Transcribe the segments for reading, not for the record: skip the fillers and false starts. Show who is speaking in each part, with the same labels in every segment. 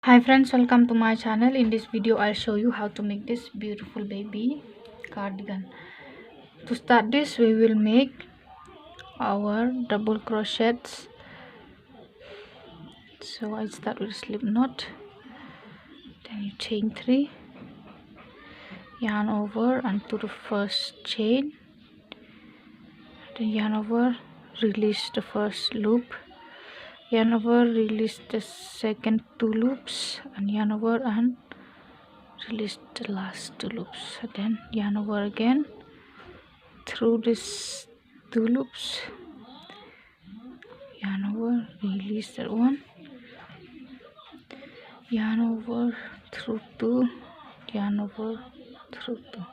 Speaker 1: Hi friends, welcome to my channel. In this video I'll show you how to make this beautiful baby cardigan. To start this, we will make our double crochets. So I start with a slip knot, then you chain 3, yarn over onto the first chain, then yarn over, release the first loop, yarn over, release the second 2 loops, and yarn over and release the last 2 loops, and then yarn over again through this 2 loops, yarn over, release that one, yarn over through 2, yarn over through 2. I'll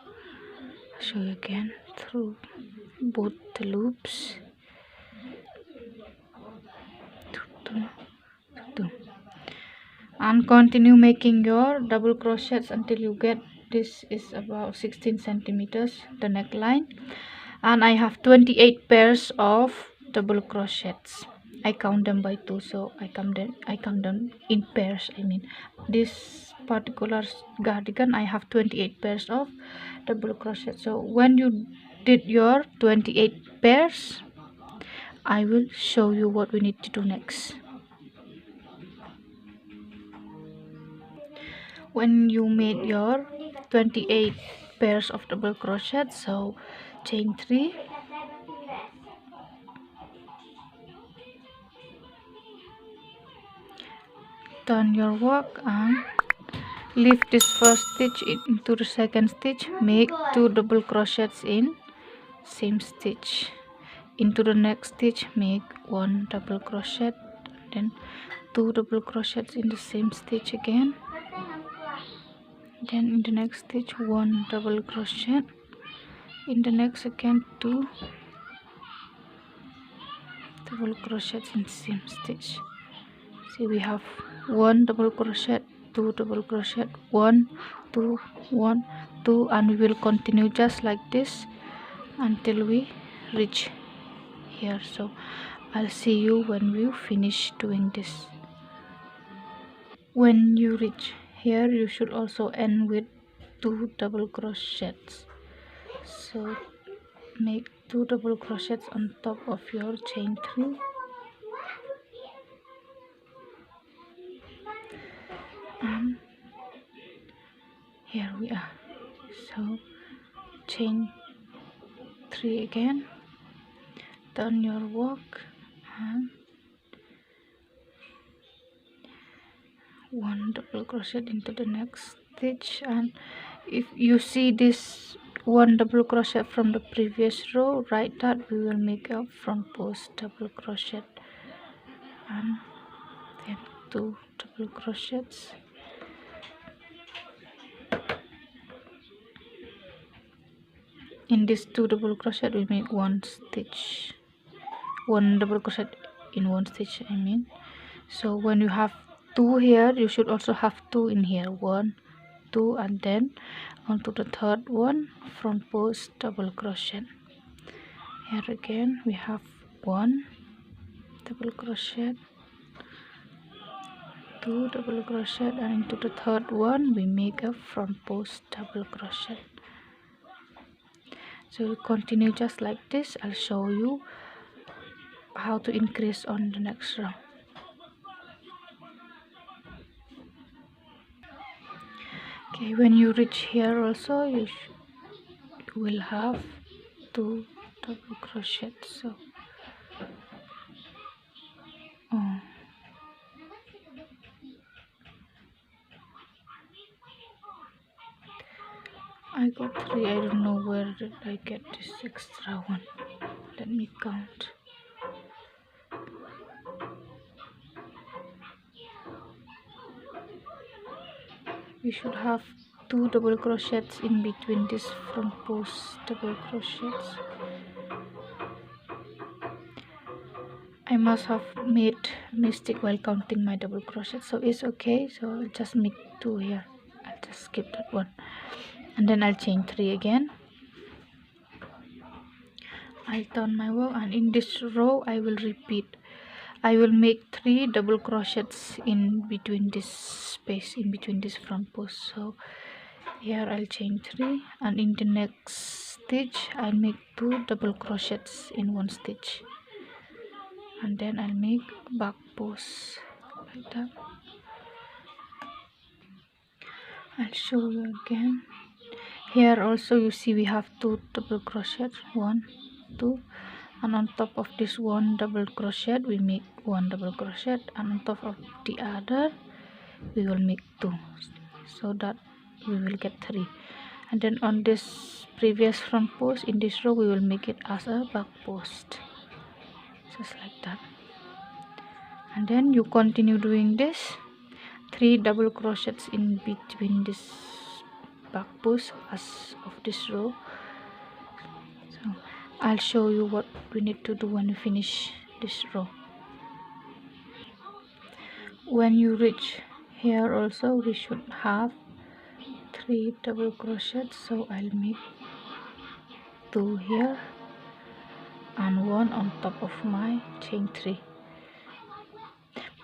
Speaker 1: show you again, through both the loops, through 2, and continue making your double crochets until you get this is about 16 centimeters, the neckline. And I have 28 pairs of double crochets. I count them by 2, so I count them in pairs. I mean, this particular cardigan I have 28 pairs of double crochet. So when you did your 28 pairs, I will show you what we need to do next. When you made your 28 pairs of double crochet, so chain 3, turn your work and lift this first stitch into the second stitch, make 2 double crochets in same stitch. Into the next stitch, make 1 double crochet, then 2 double crochets in the same stitch again, then in the next stitch 1 double crochet, in the next again 2 double crochets in same stitch. See, we have 1 double crochet, 2 double crochet, 1 2 1 2, and we will continue just like this until we reach here. So I'll see you when we finish doing this. When you reach here, you should also end with 2 double crochets. So make 2 double crochets on top of your chain 3, and here we are. So chain 3 again, turn your work and 1 double crochet into the next stitch. And if you see this 1 double crochet from the previous row, write that we will make a front post double crochet, and then 2 double crochets, in this 2 double crochet we make 1 stitch, 1 double crochet in 1 stitch, I mean. So when you have 2 here, you should also have 2 in here, 1 2, and then onto the third one, front post double crochet. Here again we have 1 double crochet, 2 double crochet, and into the third one we make a front post double crochet. So we continue just like this. I'll show you how to increase on the next row. Okay, when you reach here also, you will have 2 double crochets. So I got 3. I don't know where did I get this extra one. Let me count. We should have 2 double crochets in between this front post double crochets. I must have made mistake while counting my double crochets, so it's okay. So I'll just make 2 here. I'll just skip that one, and then I'll chain 3 again. I'll turn my work, and in this row I will repeat I will make 3 double crochets in between this space, in between this front post. So here I'll chain 3, and in the next stitch I'll make 2 double crochets in one stitch, and then I'll make back post like that. I'll show you again. Here also you see we have 2 double crochets, 1, 2, and on top of this 1 double crochet we make 1 double crochet, and on top of the other we will make 2, so that we will get 3. And then on this previous front post, in this row we will make it as a back post, just like that. And then you continue doing this 3 double crochets in between this back post as of this row. So I'll show you what we need to do when we finish this row. When you reach here also we should have 3 double crochets, so I'll make 2 here and 1 on top of my chain 3.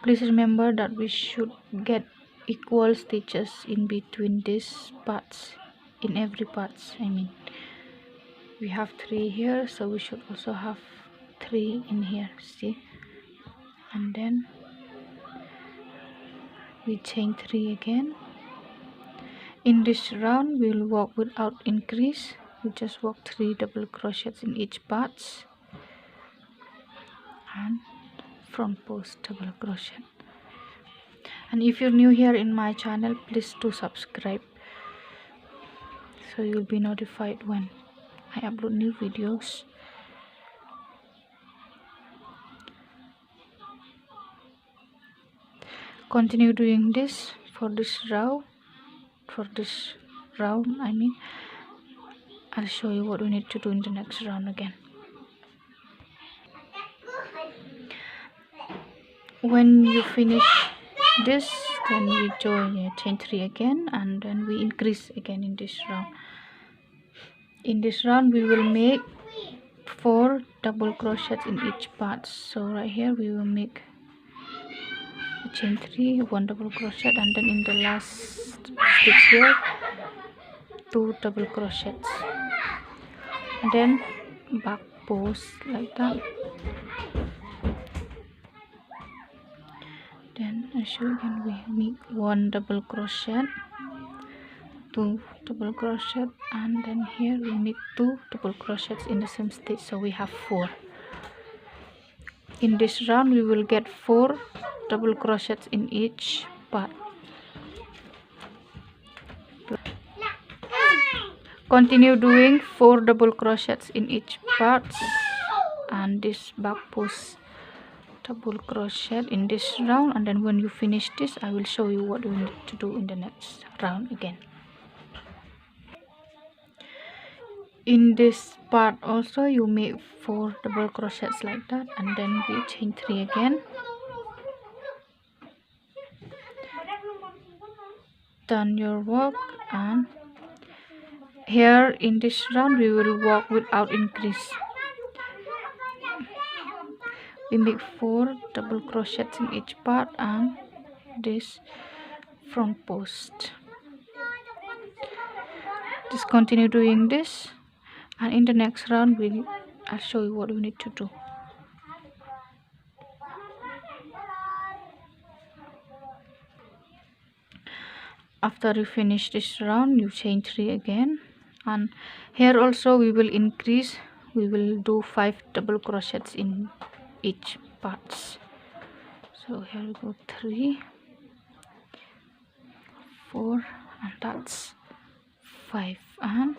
Speaker 1: Please remember that we should get equal stitches in between these parts, in every parts. I mean, we have 3 here, so we should also have 3 in here, see? And then we chain 3 again. In this round we will work without increase. We just work 3 double crochets in each parts, and front post double crochet. And if you're new here in my channel, please do subscribe, so you'll be notified when I upload new videos. Continue doing this for this round. I mean, I'll show you what we need to do in the next round again. When you finish this, then we join chain 3 again, and then we increase again in this round. In this round we will make 4 double crochets in each part. So right here we will make a chain 3, 1 double crochet, and then in the last stitch here 2 double crochets, and then back post like that. Then I show you again, we make 1 double crochet, 2 double crochet, and then here we make 2 double crochets in the same stitch, so we have 4. In this round we will get 4 double crochets in each part. Continue doing 4 double crochets in each part, and this back post double crochet in this round. And then when you finish this, I will show you what we need to do in the next round again. In this part also you make 4 double crochets like that, and then we chain 3 again. Done your work, and here in this round we will work without increase. We make 4 double crochets in each part and this front post. Just continue doing this, and in the next round I'll show you what we need to do. After you finish this round, you chain 3 again, and here also we will increase. We will do 5 double crochets in each parts. So here we go, 3, 4, and that's 5, and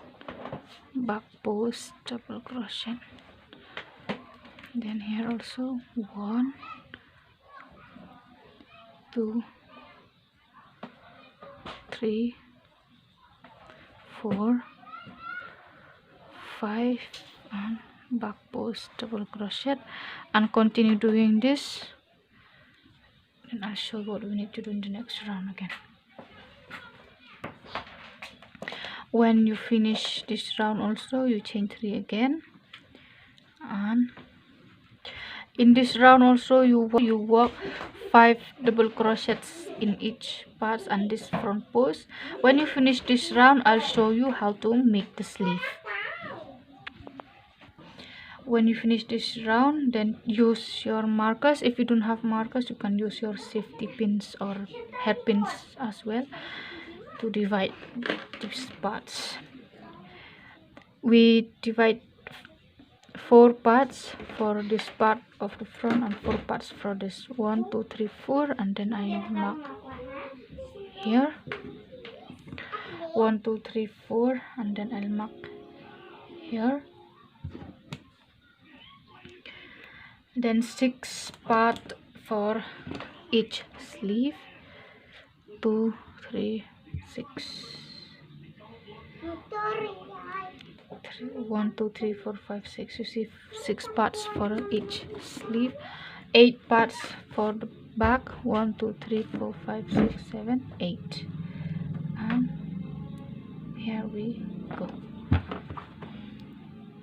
Speaker 1: back post double crochet. Then here also 1, 2, 3, 4, 5, and back post double crochet, and continue doing this. Then I'll show you what we need to do in the next round again. When you finish this round also, you chain 3 again, and In this round also you work 5 double crochets in each part and this front post. When you finish this round, I'll show you how to make the sleeve. When you finish this round, then use your markers. If you don't have markers, you can use your safety pins or hairpins as well to divide these parts. We divide 4 parts for this part of the front and 4 parts for this 1 2 3 4, and then I mark here 1 2 3 4, and then I'll mark here. Then 6 part for each sleeve, 2 3 6 1 2 3 4 5 6. You see 6 parts for each sleeve, 8 parts for the back, 1 2 3 4 5 6 7 8, and here we go.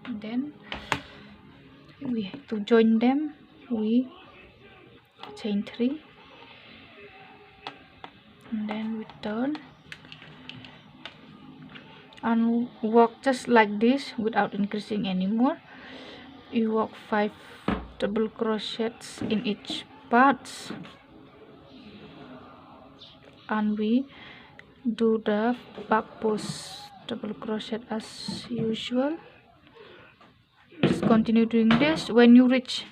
Speaker 1: And then to join them we chain 3, and then we turn and work just like this without increasing anymore. You work 5 double crochets in each parts, and we do the back post double crochet as usual. Just continue doing this. When you reach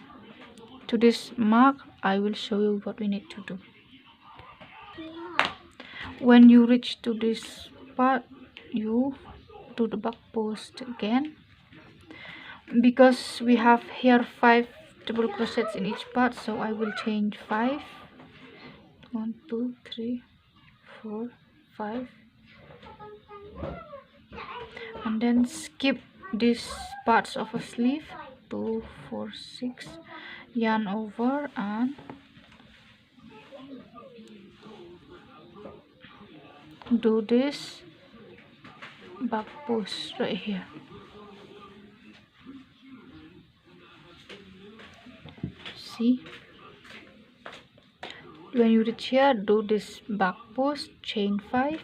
Speaker 1: to this mark, I will show you what we need to do. When you reach to this part, you do the back post again. Because we have here 5 double crochets in each part, so I will change 5 1 2 3 4 5, and then skip these parts of a sleeve, 2 4 6, yarn over and do this back post right here. See, when you reach here, do this back post, chain 5,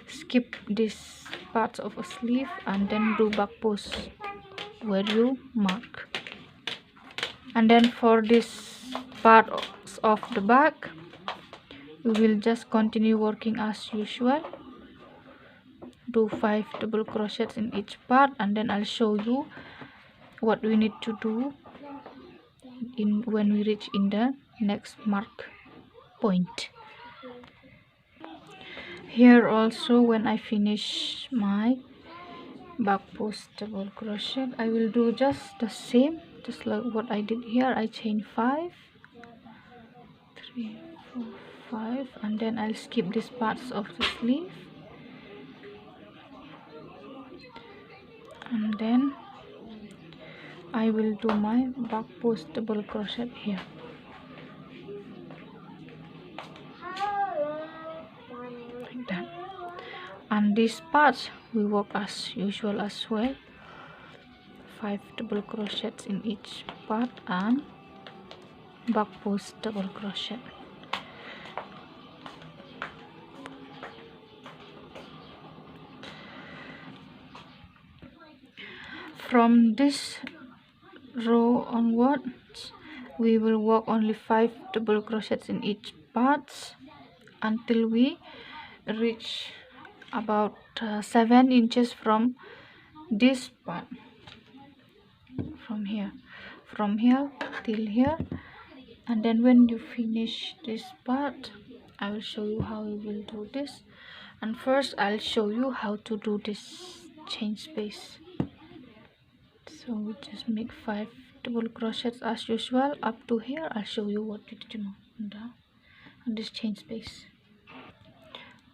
Speaker 1: skip this parts of a sleeve, and then do back post where you mark. And then for this part of the back, we will just continue working as usual. Do 5 double crochets in each part, and then I'll show you what we need to do when we reach in the next mark point. Here also, when I finish my back post double crochet, I will do just the same, just like what I did here. I chain 5 3 4 5, and then I'll skip these parts of the sleeve, and then I will do my back post double crochet here. Like that. And these parts we work as usual as well, 5 double crochets in each part and back post double crochet. From this row onwards, we will work only 5 double crochets in each parts until we reach about 7 inches from this part, from here till here. And then when you finish this part, I will show you how we will do this. And first I'll show you how to do this chain space. So we just make 5 double crochets as usual up to here. I'll show you what to do on this chain space.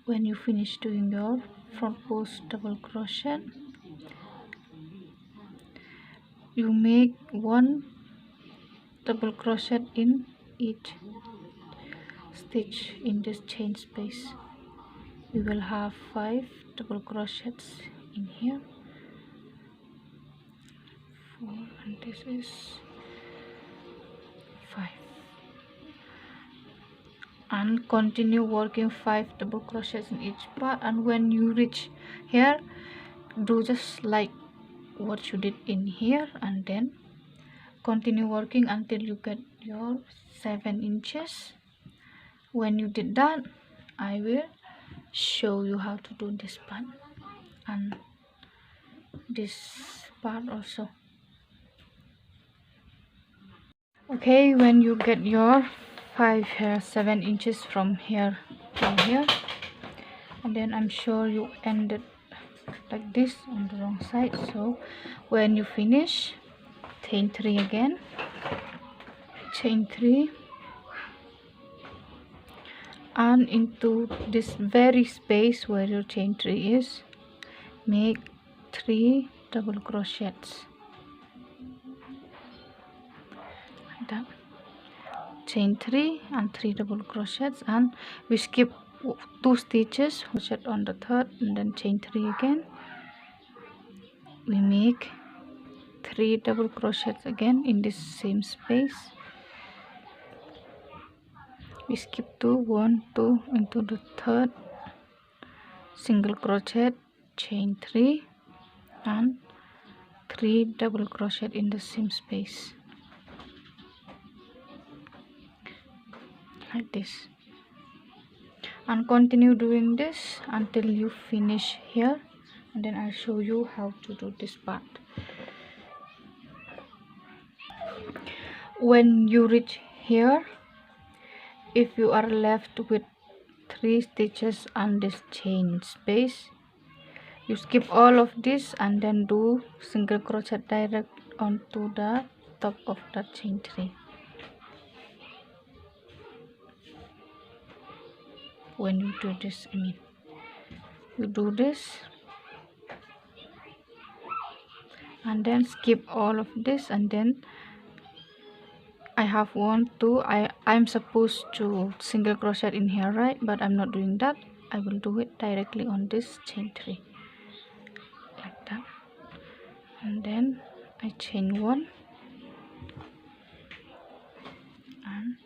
Speaker 1: When you finish doing your front post double crochet, you make 1 double crochet in each stitch in this chain space. We will have 5 double crochets in here, 4, and this is and continue working 5 double crochets in each part. And when you reach here, do just like what you did in here, and then continue working until you get your 7 inches. When you did that, I will show you how to do this part and this part also. Okay, when you get your 7 inches from here to here, and then I'm sure you ended like this on the wrong side, so when you finish, chain 3 again, chain 3, and into this very space where your chain 3 is, make 3 double crochets like that. Chain 3 and 3 double crochets, and we skip 2 stitches, crochet on the third, and then chain 3 again. We make 3 double crochets again in this same space. We skip 2, 1, 2 into the third, single crochet, chain 3 and 3 double crochet in the same space like this, and continue doing this until you finish here, and then I'll show you how to do this part. When you reach here, if you are left with 3 stitches on this chain space, you skip all of this and then do single crochet direct onto the top of the chain 3. When you do this, you do this and then skip all of this, and then I have 1, 2, I'm supposed to single crochet in here, right? But I'm not doing that. I will do it directly on this chain 3 like that, and then I chain 1 and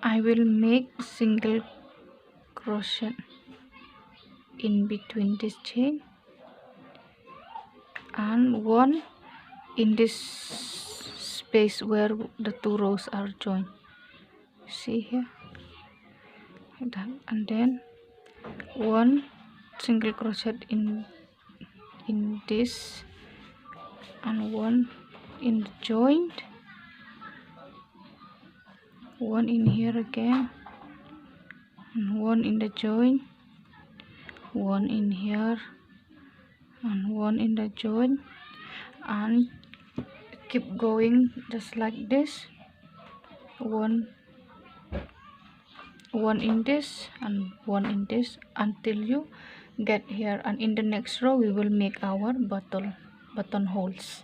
Speaker 1: I will make single crochet in between this chain and 1 in this space where the 2 rows are joined. See here like that, and then 1 single crochet in this, and 1 in the joint, 1 in here again, and 1 in the joint, 1 in here, and 1 in the joint, and keep going just like this. 1 in this and 1 in this until you get here, and in the next row we will make our button holes.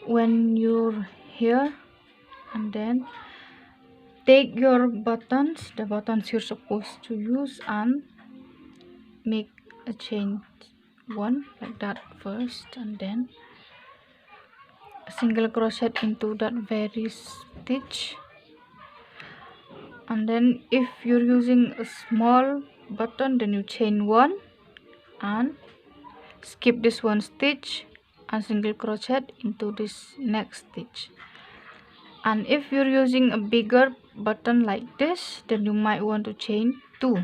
Speaker 1: When you're here, and then take your buttons, the buttons you're supposed to use, and make a chain 1 like that first, and then a single crochet into that very stitch, and then if you're using a small button, then you chain 1 and skip this 1 stitch and single crochet into this next stitch. And if you're using a bigger button like this, then you might want to chain 2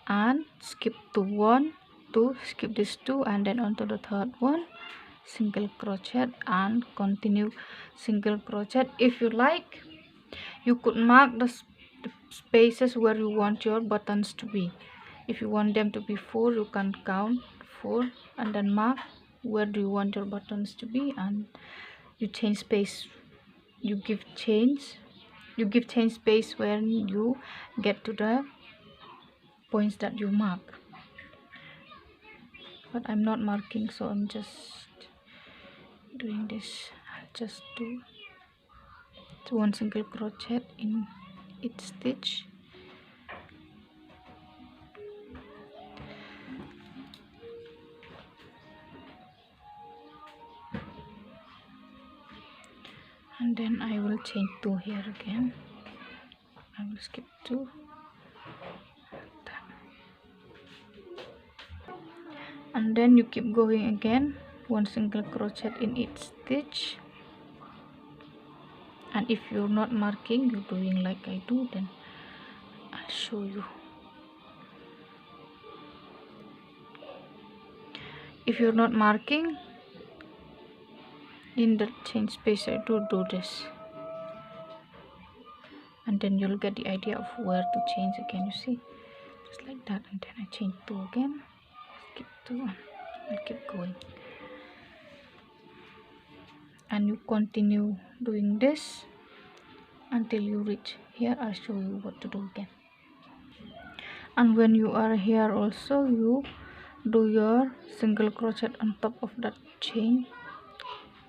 Speaker 1: and skip to 1, 2, skip this 2, and then onto the third one, single crochet and continue single crochet. If you like, you could mark the spaces where you want your buttons to be. If you want them to be 4, you can count 4 and then mark where do you want your buttons to be, and you change space, you give change space when you get to the points that you mark. But I'm not marking, so I'm just doing this. I'll just do 1 single crochet in each stitch, and then I will chain 2 here again. I will skip 2, and then you keep going again, 1 single crochet in each stitch. And if you're not marking, you're doing like I do, then I'll show you. If you're not marking in the chain space, I do this, and then you'll get the idea of where to change again. You see, just like that, and then I chain 2 again, skip 2, and keep going, and you continue doing this until you reach here. I'll show you what to do again. And when you are here also, you do your single crochet on top of that chain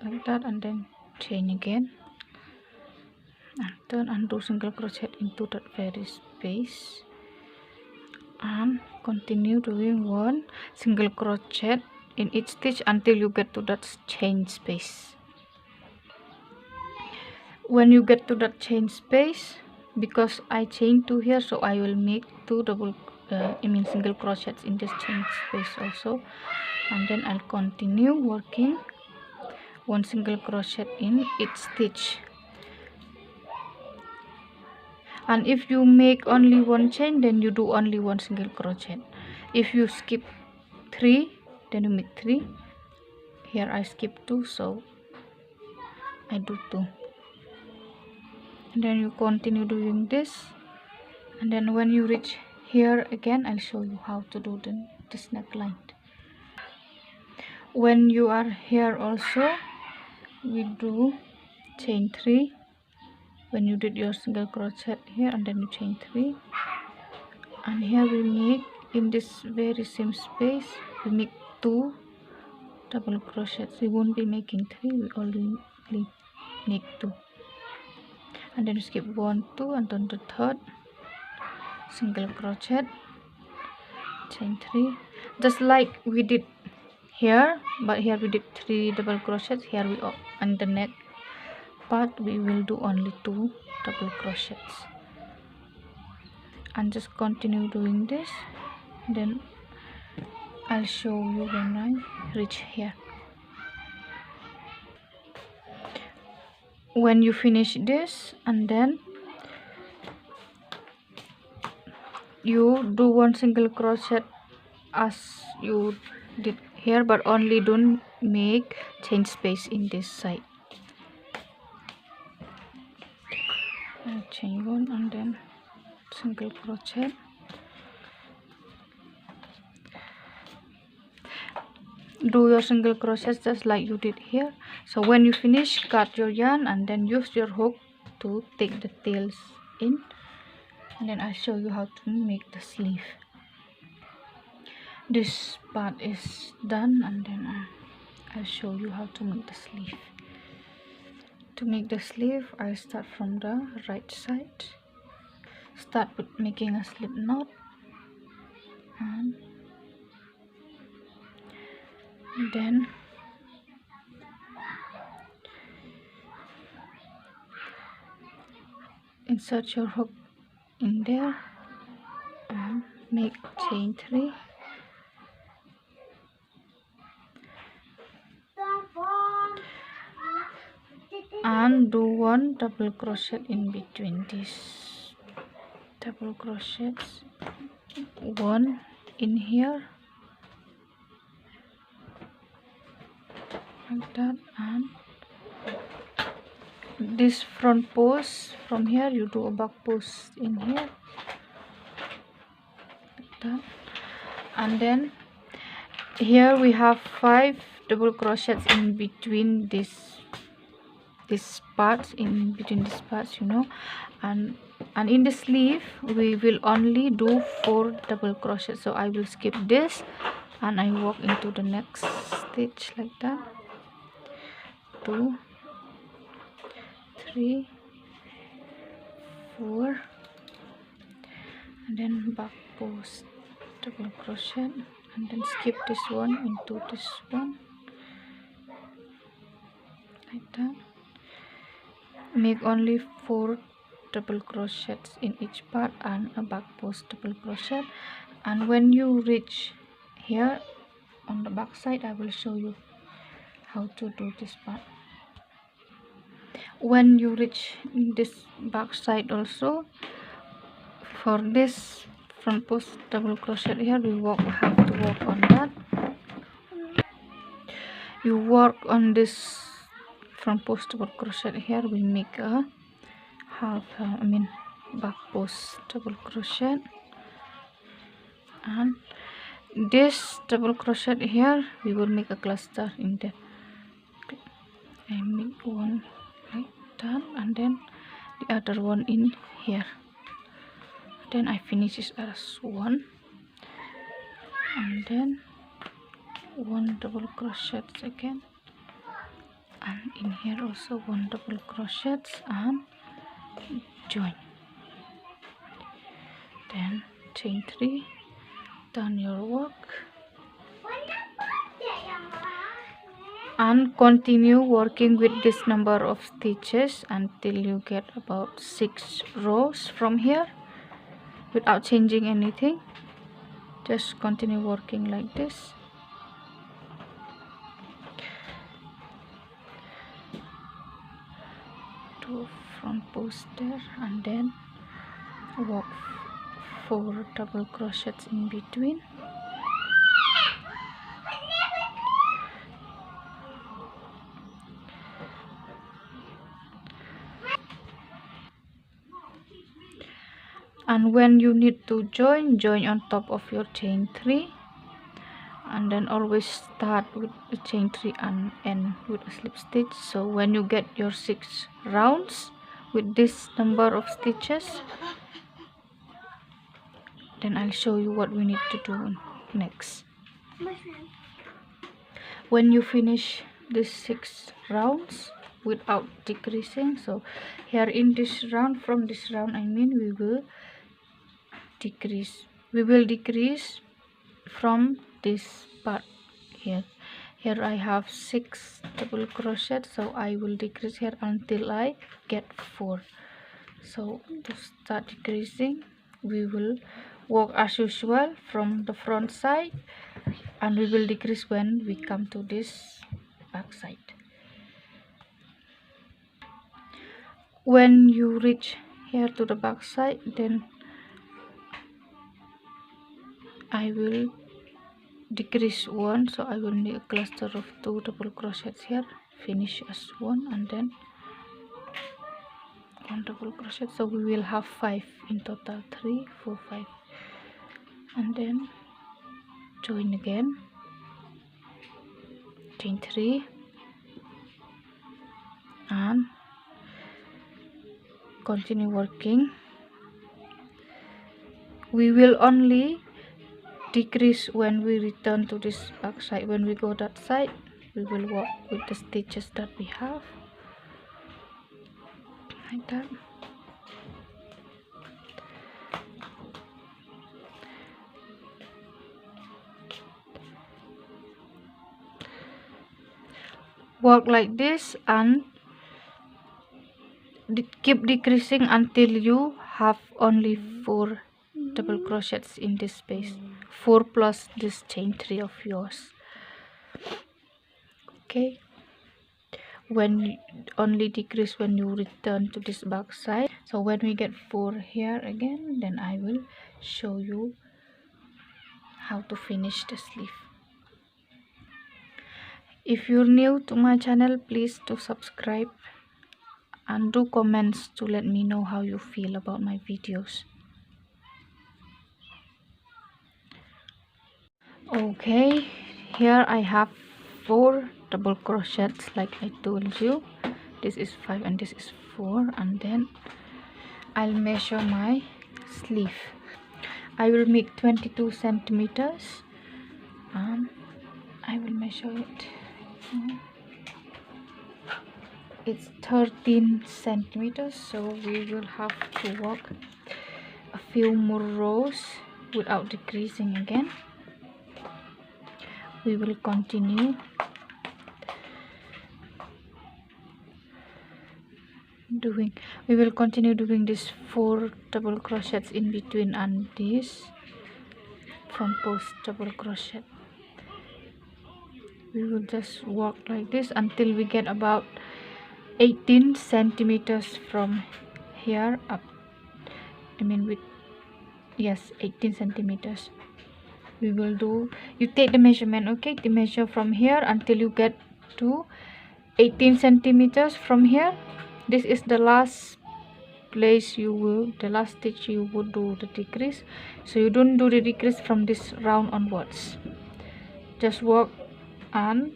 Speaker 1: like that, and then chain again, and turn and do single crochet into that very space, and continue doing 1 single crochet in each stitch until you get to that chain space. When you get to that chain space, because I chain 2 here, so I will make 2 single crochets in this chain space also, and then I'll continue working 1 single crochet in each stitch. And if you make only 1 chain, then you do only 1 single crochet. If you skip 3, then you make 3. Here I skip 2, so I do 2, and then you continue doing this, and then when you reach here again, I'll show you how to do this neckline. When you are here also, we do chain 3 when you did your single crochet here, and then you chain 3, and here we make, in this very same space, we make 2 double crochets. We won't be making 3, we only make 2, and then you skip 1, 2, and then the third single crochet, chain 3, just like we did here, but here we did 3 double crochets. Here we on the neck part we will do only 2 double crochets, and just continue doing this, then I'll show you when I reach here. When you finish this, and then you do 1 single crochet as you did here, but only don't make chain space in this side. Chain 1 and then single crochet, do your single crochets just like you did here. So when you finish, cut your yarn and then use your hook to take the tails in, and then I'll show you how to make the sleeve. This part is done, and then I'll show you how to make the sleeve. To make the sleeve, I start from the right side. Start with making a slip knot, and then insert your hook in there and make chain 3, and do 1 double crochet in between these double crochets, 1 in here like that, and this front post from here you do a back post in here like that, and then here we have 5 double crochets in between this parts, in between these parts, you know, and in the sleeve we will only do 4 double crochets. So I will skip this and I walk into the next stitch like that, 2, 3, 4, and then back post double crochet, and then skip this one into this one like that, make only 4 double crochets in each part and a back post double crochet. And when you reach here on the back side, I will show you how to do this part. When you reach this back side also, for this front post double crochet here, we have to work on that. You work on this front post double crochet here, we make a back post double crochet, and this double crochet here we will make a cluster in there. Okay. I make one like that, and then the other one in here, then I finish it as one, and then one double crochet again, and in here also one double crochet and join, then chain 3, done your work, and continue working with this number of stitches until you get about 6 rows from here without changing anything. Just continue working like this. Do front post there, and then work 4 double crochets in between. And when you need to join on top of your chain 3, and then always start with the chain 3 and end with a slip stitch. So when you get your 6 rounds with this number of stitches, then I'll show you what we need to do next. When you finish these 6 rounds without decreasing, so here in this round, from this round we will decrease from this part here. I have 6 double crochet, so I will decrease here until I get 4. So to start decreasing, we will work as usual from the front side, and we will decrease when we come to this back side. When you reach here to the back side, then I will decrease 1, so I will make a cluster of 2 double crochets here, finish as 1, and then 1 double crochet, so we will have 5 in total, 3 4 5, and then join again, chain 3, and continue working. We will only decrease when we return to this back side. When we go that side, we will work with the stitches that we have, like that. Work like this and keep decreasing until you have only 4 double crochets in this space, 4 plus this chain 3 of yours. Okay, when only decrease when you return to this back side. So when we get 4 here again, then I will show you how to finish the sleeve. If you're new to my channel, please do subscribe and do comments to let me know how you feel about my videos. Okay, here I have 4 double crochets like I told you. This is 5 and this is 4, and then I'll measure my sleeve. I will make 22 centimeters, and I will measure it. It's 13 centimeters, so we will have to work a few more rows without decreasing again. We will continue we will continue doing this 4 double crochets in between and this front post double crochet. We will just work like this until we get about 18 centimeters from here up. I mean with, yes, 18 centimeters. We will do, you take the measurement, okay, the measure from here until you get to 18 centimeters from here. This is the last place you will, the last stitch you would do the decrease, so you don't do the decrease from this round onwards. Just work and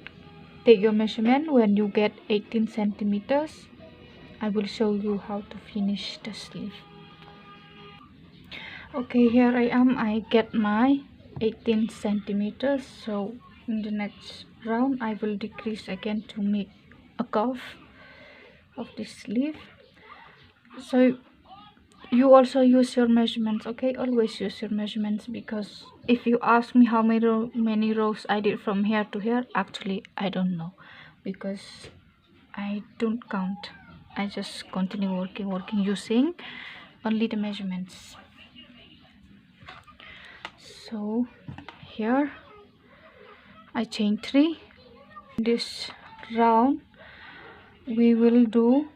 Speaker 1: take your measurement. When you get 18 centimeters, I will show you how to finish the sleeve. Okay, here I am. I get my 18 centimeters, so in the next round I will decrease again to make a cuff of this sleeve. So you also use your measurements, okay? Always use your measurements, because if you ask me how many rows I did from here to here, actually I don't know, because I don't count. I just continue working using only the measurements. So here I chain 3. This round we will do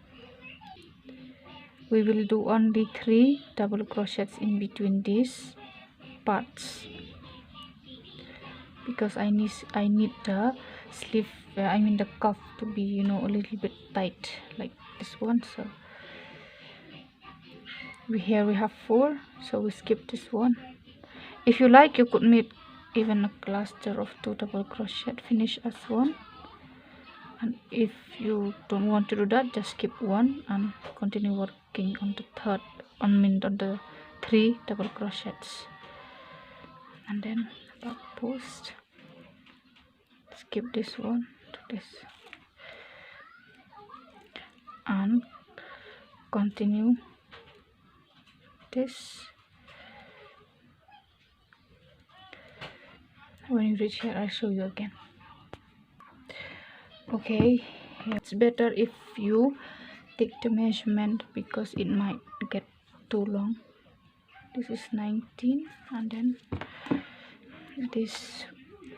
Speaker 1: only 3 double crochets in between these parts, because I need the sleeve, I mean the cuff, to be, you know, a little bit tight like this one. So here we have 4, so we skip this one. If you like, you could make even a cluster of 2 double crochet, finish as one. And if you don't want to do that, just skip one and continue working on the third, on the 3 double crochets. And then back post, skip this one to this and continue this. When you reach here, I'll show you again. Okay, it's better if you take the measurement, because it might get too long. This is 19, and then this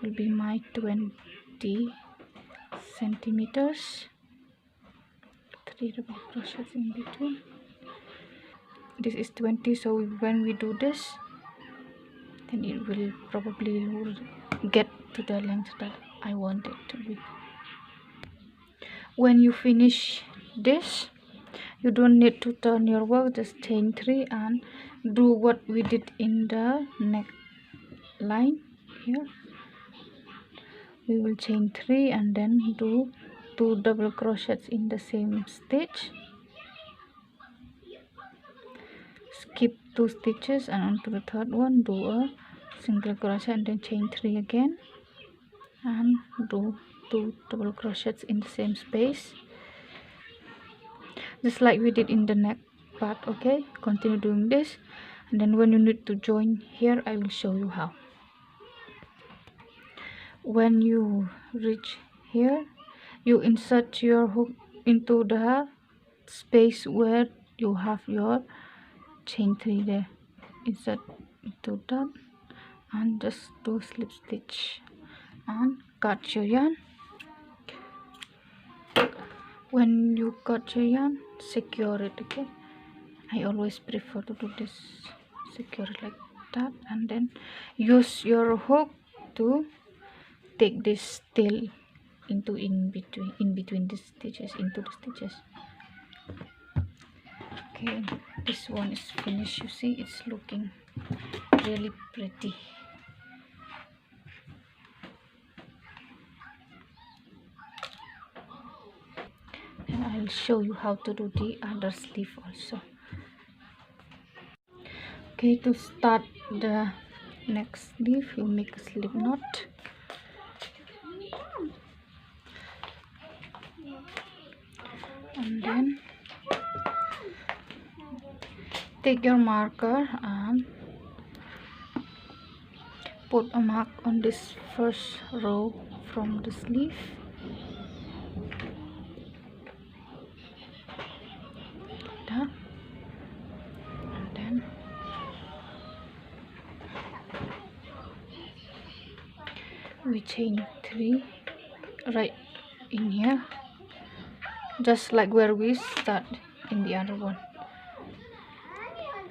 Speaker 1: will be my 20 centimeters. 3 double crochets in between. This is 20, so when we do this, then it will probably get to the length that I want it to be. When you finish this, you don't need to turn your work, just chain 3 and do what we did in the neckline. Here we will chain 3 and then do 2 double crochets in the same stitch, skip 2 stitches, and onto the third one do a single crochet and then chain 3 again and do 2 double crochets in the same space, just like we did in the neck part. Okay, continue doing this, and then when you need to join here, I will show you how. When you reach here, you insert your hook into the space where you have your chain 3 there. Insert into that and just do slip stitch and cut your yarn. When you cut your yarn, secure it. Okay, I always prefer to do this, secure it like that, and then use your hook to take this tail into in between the stitches, into the stitches. Okay, this one is finished. You see, it's looking really pretty. And I'll show you how to do the other sleeve also. Okay, to start the next sleeve, you make a slip knot. And then take your marker and put a mark on this first row from the sleeve. we chain 3 right in here, just like where we start in the other one.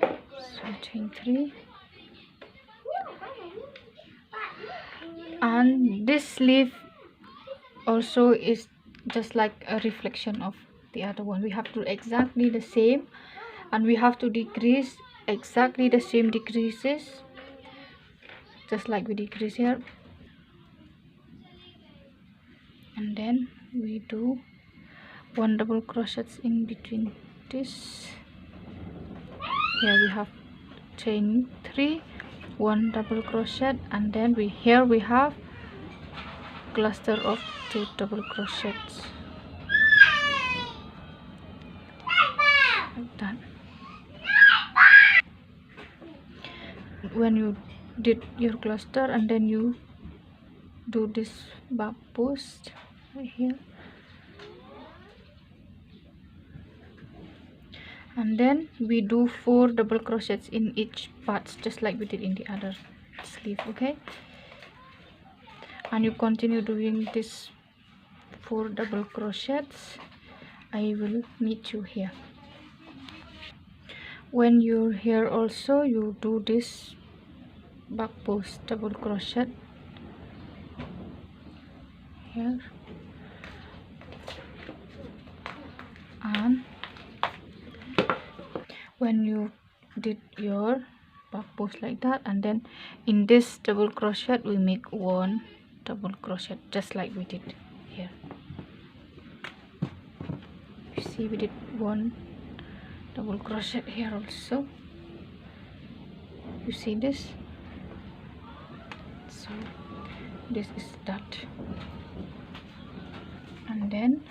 Speaker 1: So chain 3, and this sleeve also is just like a reflection of the other one. We have to do exactly the same, and we have to decrease exactly the same decreases, just like we decrease here. And then we do 1 double crochets in between this. Here we have chain 3, 1 double crochet, and then here we have cluster of 2 double crochets, like that. When you did your cluster, and then you do this back post right here, and then we do 4 double crochets in each part, just like we did in the other sleeve. Okay, and you continue doing this 4 double crochets. I will meet you here. When you're here also, you do this back post double crochet here, and when you did your back post like that, and then in this double crochet we make 1 double crochet, just like we did here. You see, we did 1 double crochet here also. You see this? So this is that, and then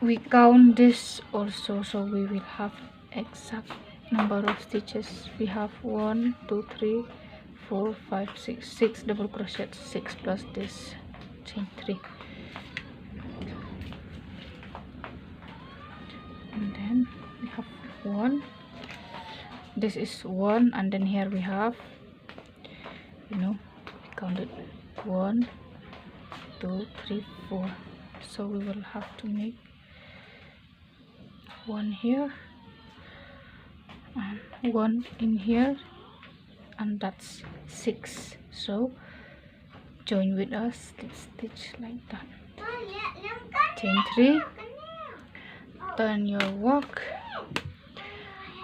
Speaker 1: we count this also, so we will have exact number of stitches. We have 1 2 3 4 5 6 double crochets, 6 plus this chain 3, and then we have 1, this is 1, and then here we have, we counted 1 2 3 4, so we will have to make 1 here and 1 in here, and that's 6. So join with us, let's stitch like that. Chain 3, turn your work,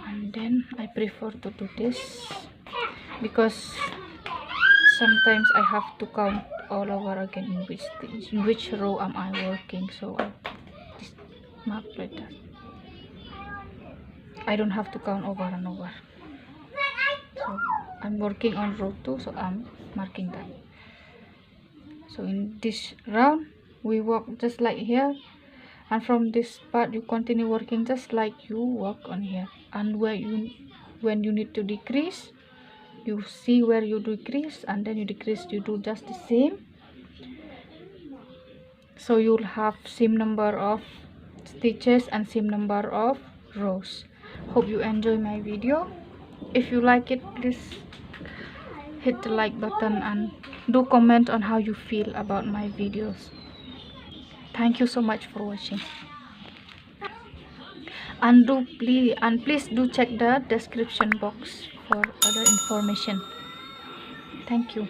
Speaker 1: and then I prefer to do this because sometimes I have to count all over again in which row am I working, so I just mark like that. I don't have to count over and over. So I'm working on row 2, so I'm marking that. So in this round we work just like here, and from this part you continue working just like you work on here, and when you need to decrease, you see where you decrease, and then you decrease, you do just the same, so you'll have same number of stitches and same number of rows. Hope you enjoy my video. If you like it, please hit the like button and do comment on how you feel about my videos. Thank you so much for watching, and please do check the description box for other information. Thank you.